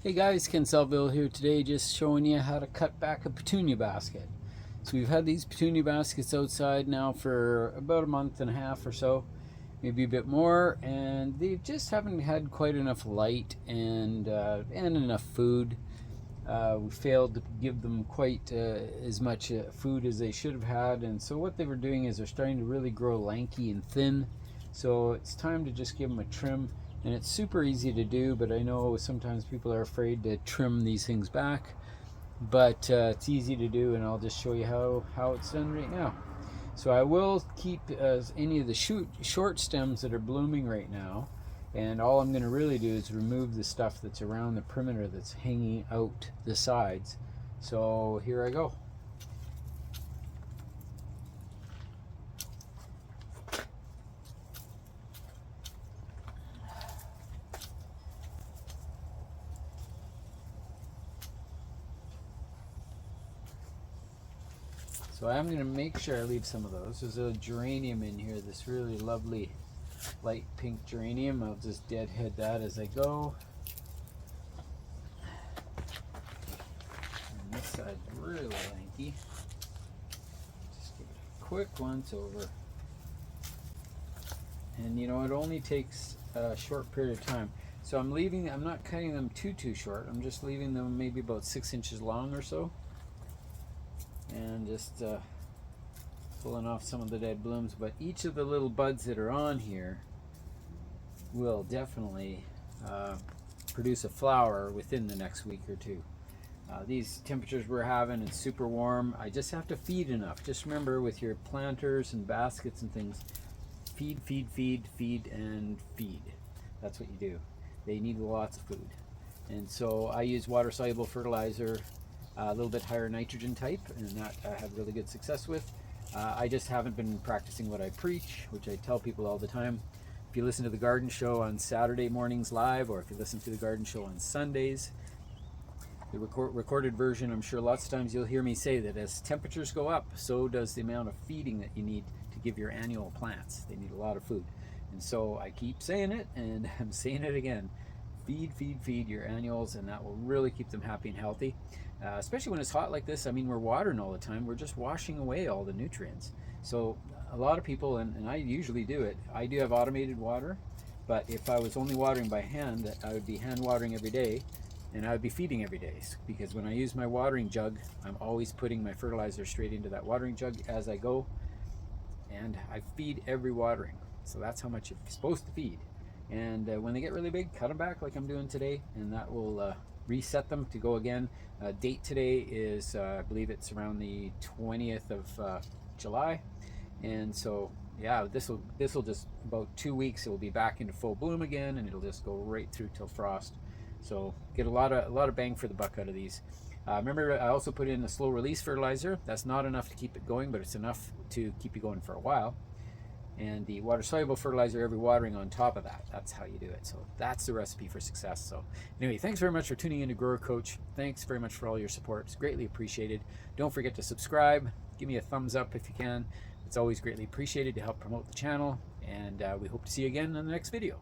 Hey guys, Ken Salvail here today, just showing you how to cut back a petunia basket. So we've had these petunia baskets outside now for about a month and a half or so, maybe a bit more, and they just haven't had quite enough light and enough food. We failed to give them quite as much food as they should have had, and so what they were doing is they're starting to really grow lanky and thin. So it's time to just give them a trim. And it's super easy to do, but I know sometimes people are afraid to trim these things back, but it's easy to do, and I'll just show you how it's done right now. So I will keep any of the short stems that are blooming right now, and all I'm going to really do is remove the stuff that's around the perimeter that's hanging out the sides. So here I go. So I'm going to make sure I leave some of those. There's a geranium in here, this really lovely light pink geranium. I'll just deadhead that as I go. And this side's really lanky. Just give it a quick once over. And you know, it only takes a short period of time. So I'm not cutting them too short. I'm just leaving them maybe about 6 inches long or so. And just pulling off some of the dead blooms, but each of the little buds that are on here will definitely produce a flower within the next week or two. These temperatures we're having, it's super warm. I just have to feed enough. Just remember, with your planters and baskets and things, feed, and feed. That's what you do. They need lots of food. And so I use water-soluble fertilizer, a little bit higher nitrogen type, and that I have really good success with. I just haven't been practicing what I preach, which I tell people all the time. If you listen to the garden show on Saturday mornings live, or if you listen to the garden show on Sundays, the recorded version, I'm sure lots of times you'll hear me say that as temperatures go up, so does the amount of feeding that you need to give your annual plants. They need a lot of food. And so I keep saying it, and I'm saying it again. Feed your annuals, and that will really keep them happy and healthy. Especially when it's hot like this. I mean, we're watering all the time. We're just washing away all the nutrients. So a lot of people, and I usually do it, I do have automated water, but if I was only watering by hand, I would be hand watering every day, and I would be feeding every day, because when I use my watering jug, I'm always putting my fertilizer straight into that watering jug as I go, and I feed every watering. So that's how much you're supposed to feed. And when they get really big, cut them back like I'm doing today, and that will reset them to go again. Date today is, I believe it's around the 20th of July, and so yeah, this will just about 2 weeks. It will be back into full bloom again, and it'll just go right through till frost. So get a lot of bang for the buck out of these. Remember, I also put in a slow release fertilizer. That's not enough to keep it going, but it's enough to keep you going for a while. And the water-soluble fertilizer every watering on top of that. That's how you do it. So that's the recipe for success. So anyway, thanks very much for tuning in to Grower Coach. Thanks very much for all your support. It's greatly appreciated. Don't forget to subscribe. Give me a thumbs up if you can. It's always greatly appreciated to help promote the channel. And we hope to see you again in the next video.